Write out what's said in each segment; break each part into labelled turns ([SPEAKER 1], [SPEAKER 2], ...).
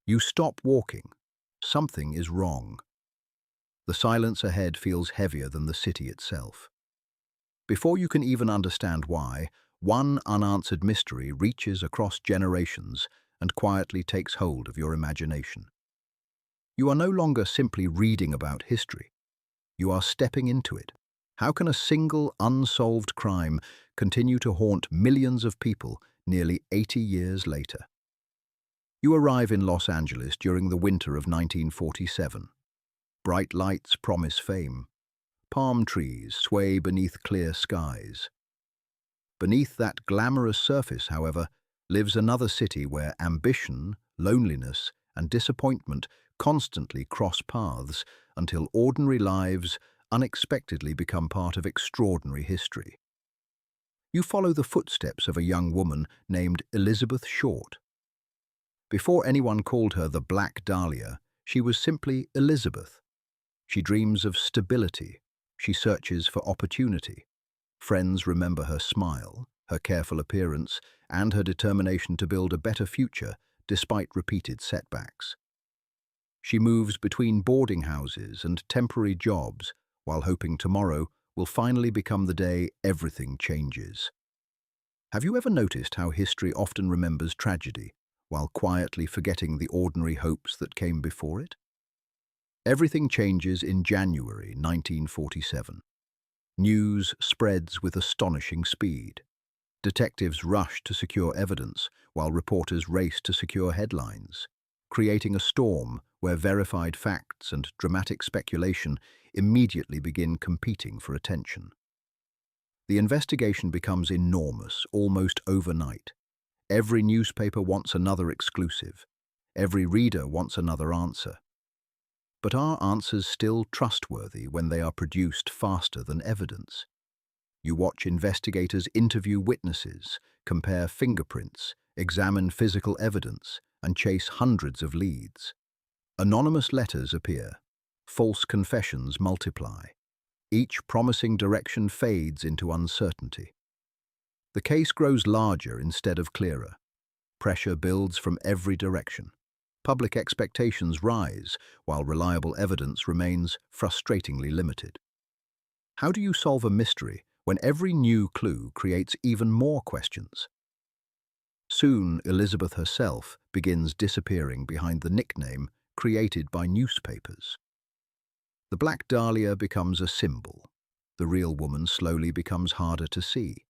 [SPEAKER 1] You stop walking. Something is wrong. The silence ahead feels heavier than the city itself. Before you can even understand why, one unanswered mystery reaches across generations and quietly takes hold of your imagination. You are no longer simply reading about history. You are stepping into it. How can a single unsolved crime continue to haunt millions of people nearly 80 years later? You arrive in Los Angeles during the winter of 1947. Bright lights promise fame. Palm trees sway beneath clear skies. Beneath that glamorous surface, however, lives another city where ambition, loneliness, and disappointment constantly cross paths until ordinary lives unexpectedly become part of extraordinary history. You follow the footsteps of a young woman named Elizabeth Short. Before anyone called her the Black Dahlia, she was simply Elizabeth. She dreams of stability. She searches for opportunity. Friends remember her smile, her careful appearance, and her determination to build a better future despite repeated setbacks. She moves between boarding houses and temporary jobs while hoping tomorrow will finally become the day everything changes. Have you ever noticed how history often remembers tragedy while quietly forgetting the ordinary hopes that came before it? Everything changes in January 1947. News spreads with astonishing speed. Detectives rush to secure evidence, while reporters race to secure headlines, creating a storm where verified facts and dramatic speculation immediately begin competing for attention. The investigation becomes enormous, almost overnight. Every newspaper wants another exclusive. Every reader wants another answer. But are answers still trustworthy when they are produced faster than evidence? You watch investigators interview witnesses, compare fingerprints, examine physical evidence, and chase hundreds of leads. Anonymous letters appear. False confessions multiply. Each promising direction fades into uncertainty. The case grows larger instead of clearer. Pressure builds from every direction. Public expectations rise, while reliable evidence remains frustratingly limited. How do you solve a mystery when every new clue creates even more questions? Soon, Elizabeth herself begins disappearing behind the nickname created by newspapers. The Black Dahlia becomes a symbol. The real woman slowly becomes harder to see.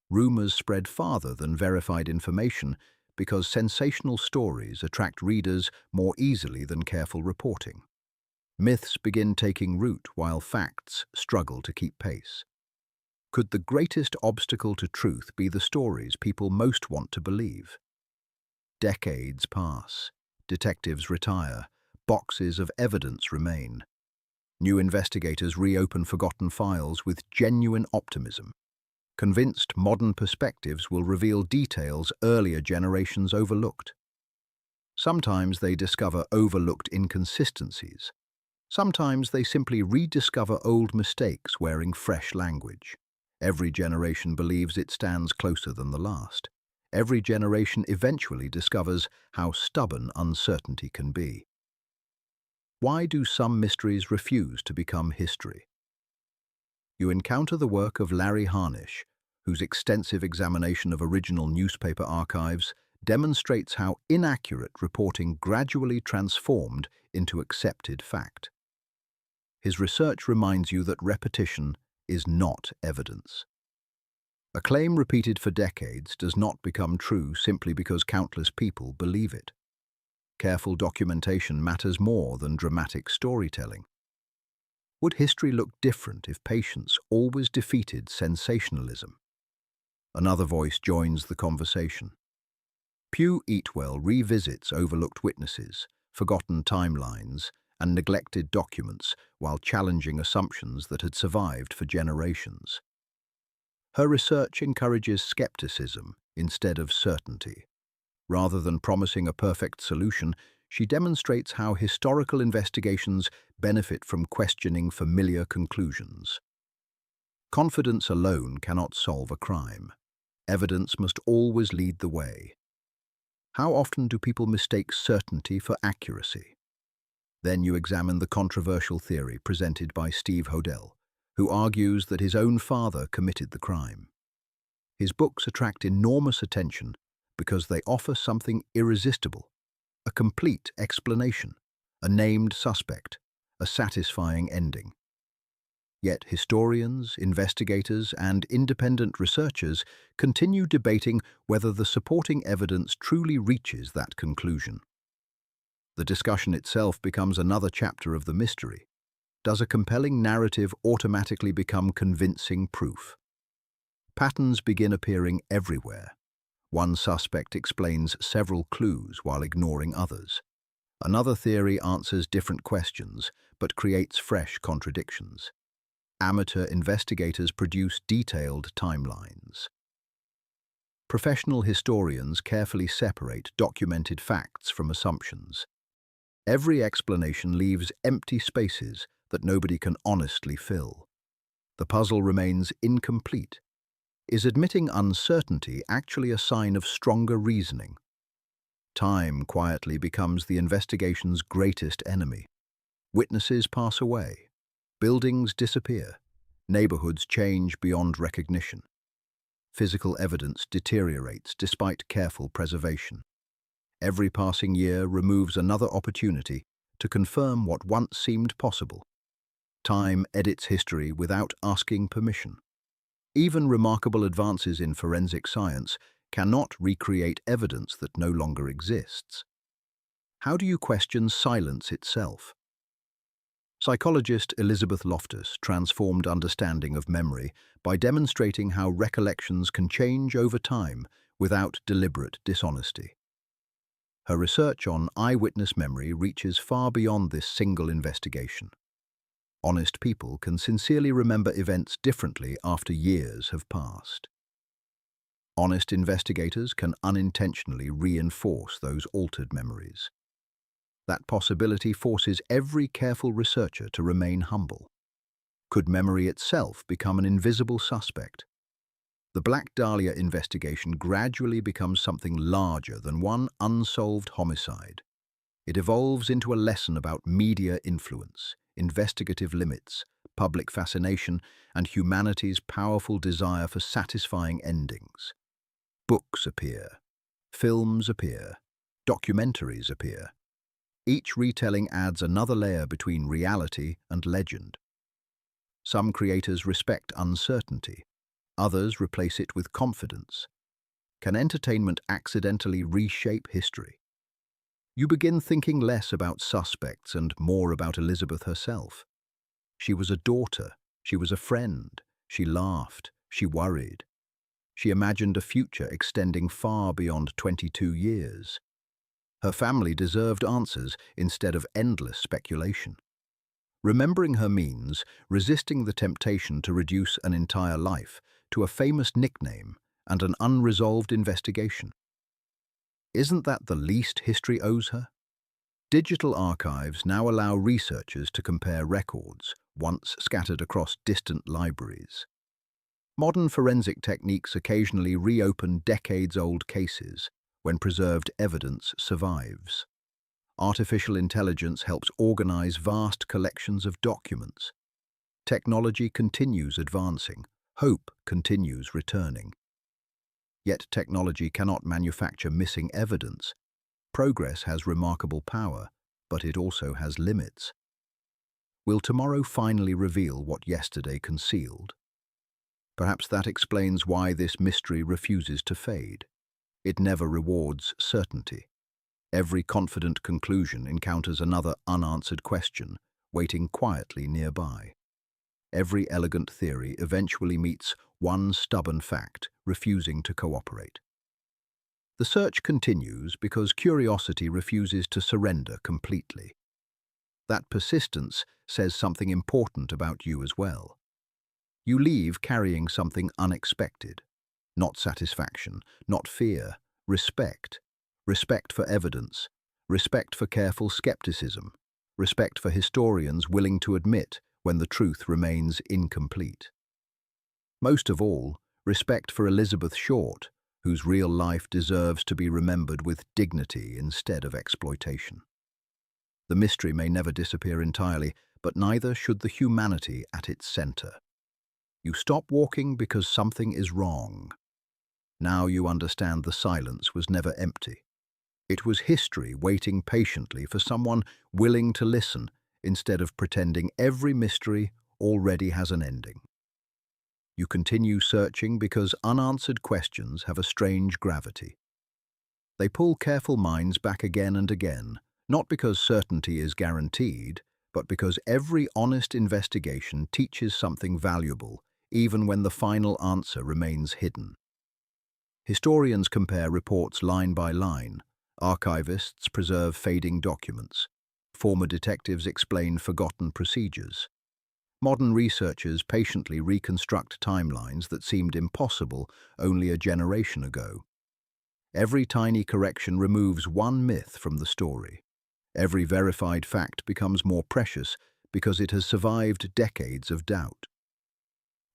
[SPEAKER 1] Rumors spread farther than verified information because sensational stories attract readers more easily than careful reporting. Myths begin taking root while facts struggle to keep pace. Could the greatest obstacle to truth be the stories people most want to believe? Decades pass. Detectives retire. Boxes of evidence remain. New investigators reopen forgotten files with genuine optimism, convinced modern perspectives will reveal details earlier generations overlooked. Sometimes they discover overlooked inconsistencies. Sometimes they simply rediscover old mistakes wearing fresh language. Every generation believes it stands closer than the last. Every generation eventually discovers how stubborn uncertainty can be. Why do some mysteries refuse to become history? You encounter the work of Larry Harnisch, whose extensive examination of original newspaper archives demonstrates how inaccurate reporting gradually transformed into accepted fact. His research reminds you that repetition is not evidence. A claim repeated for decades does not become true simply because countless people believe it. Careful documentation matters more than dramatic storytelling. Would history look different if patience always defeated sensationalism? Another voice joins the conversation. Piu Eatwell revisits overlooked witnesses, forgotten timelines, and neglected documents while challenging assumptions that had survived for generations. Her research encourages skepticism instead of certainty. Rather than promising a perfect solution, she demonstrates how historical investigations benefit from questioning familiar conclusions. Confidence alone cannot solve a crime. Evidence must always lead the way. How often do people mistake certainty for accuracy? Then you examine the controversial theory presented by Steve Hodel, who argues that his own father committed the crime. His books attract enormous attention because they offer something irresistible: a complete explanation, a named suspect, a satisfying ending. Yet historians, investigators, and independent researchers continue debating whether the supporting evidence truly reaches that conclusion. The discussion itself becomes another chapter of the mystery. Does a compelling narrative automatically become convincing proof? Patterns begin appearing everywhere. One suspect explains several clues while ignoring others. Another theory answers different questions but creates fresh contradictions. Amateur investigators produce detailed timelines. Professional historians carefully separate documented facts from assumptions. Every explanation leaves empty spaces that nobody can honestly fill. The puzzle remains incomplete. Is admitting uncertainty actually a sign of stronger reasoning? Time quietly becomes the investigation's greatest enemy. Witnesses pass away. Buildings disappear. Neighborhoods change beyond recognition. Physical evidence deteriorates despite careful preservation. Every passing year removes another opportunity to confirm what once seemed possible. Time edits history without asking permission. Even remarkable advances in forensic science cannot recreate evidence that no longer exists. How do you question silence itself? Psychologist Elizabeth Loftus transformed understanding of memory by demonstrating how recollections can change over time without deliberate dishonesty. Her research on eyewitness memory reaches far beyond this single investigation. Honest people can sincerely remember events differently after years have passed. Honest investigators can unintentionally reinforce those altered memories. That possibility forces every careful researcher to remain humble. Could memory itself become an invisible suspect? The Black Dahlia investigation gradually becomes something larger than one unsolved homicide. It evolves into a lesson about media influence, investigative limits, public fascination, and humanity's powerful desire for satisfying endings. Books appear, films appear, documentaries appear. Each retelling adds another layer between reality and legend. Some creators respect uncertainty, others replace it with confidence. Can entertainment accidentally reshape history? You begin thinking less about suspects and more about Elizabeth herself. She was a daughter, she was a friend, she laughed, she worried. She imagined a future extending far beyond 22 years. Her family deserved answers instead of endless speculation. Remembering her means resisting the temptation to reduce an entire life to a famous nickname and an unresolved investigation. Isn't that the least history owes her? Digital archives now allow researchers to compare records, once scattered across distant libraries. Modern forensic techniques occasionally reopen decades-old cases when preserved evidence survives. Artificial intelligence helps organize vast collections of documents. Technology continues advancing, hope continues returning. Yet technology cannot manufacture missing evidence. Progress has remarkable power, but it also has limits. Will tomorrow finally reveal what yesterday concealed? Perhaps that explains why this mystery refuses to fade. It never rewards certainty. Every confident conclusion encounters another unanswered question, waiting quietly nearby. Every elegant theory eventually meets one stubborn fact, refusing to cooperate. The search continues because curiosity refuses to surrender completely. That persistence says something important about you as well. You leave carrying something unexpected. Not satisfaction, not fear, respect. Respect for evidence, respect for careful skepticism, respect for historians willing to admit when the truth remains incomplete. Most of all, respect for Elizabeth Short, whose real life deserves to be remembered with dignity instead of exploitation. The mystery may never disappear entirely, but neither should the humanity at its center. You stop walking because something is wrong. Now you understand the silence was never empty. It was history waiting patiently for someone willing to listen instead of pretending every mystery already has an ending. You continue searching because unanswered questions have a strange gravity. They pull careful minds back again and again, not because certainty is guaranteed, but because every honest investigation teaches something valuable, even when the final answer remains hidden. Historians compare reports line by line. Archivists preserve fading documents. Former detectives explain forgotten procedures. Modern researchers patiently reconstruct timelines that seemed impossible only a generation ago. Every tiny correction removes one myth from the story. Every verified fact becomes more precious because it has survived decades of doubt.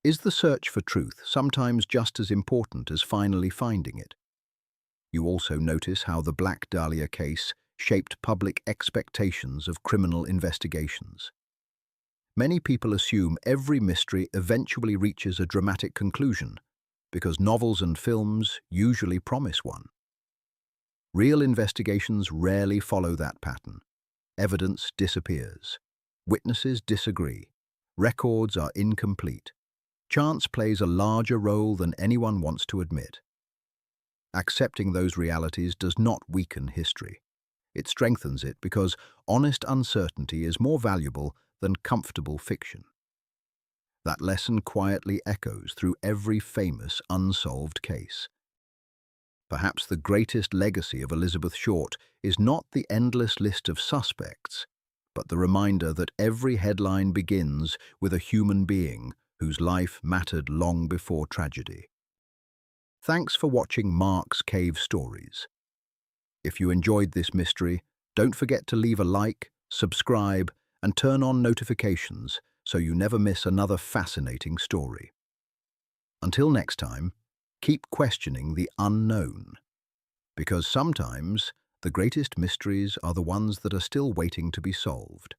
[SPEAKER 1] Is the search for truth sometimes just as important as finally finding it? You also notice how the Black Dahlia case shaped public expectations of criminal investigations. Many people assume every mystery eventually reaches a dramatic conclusion because novels and films usually promise one. Real investigations rarely follow that pattern. Evidence disappears. Witnesses disagree. Records are incomplete. Chance plays a larger role than anyone wants to admit. Accepting those realities does not weaken history. It strengthens it because honest uncertainty is more valuable than comfortable fiction. That lesson quietly echoes through every famous unsolved case. Perhaps the greatest legacy of Elizabeth Short is not the endless list of suspects, but the reminder that every headline begins with a human being whose life mattered long before tragedy. Thanks for watching Mark's Cave Stories. If you enjoyed this mystery, don't forget to leave a like, subscribe, and turn on notifications so you never miss another fascinating story. Until next time, keep questioning the unknown, because sometimes the greatest mysteries are the ones that are still waiting to be solved.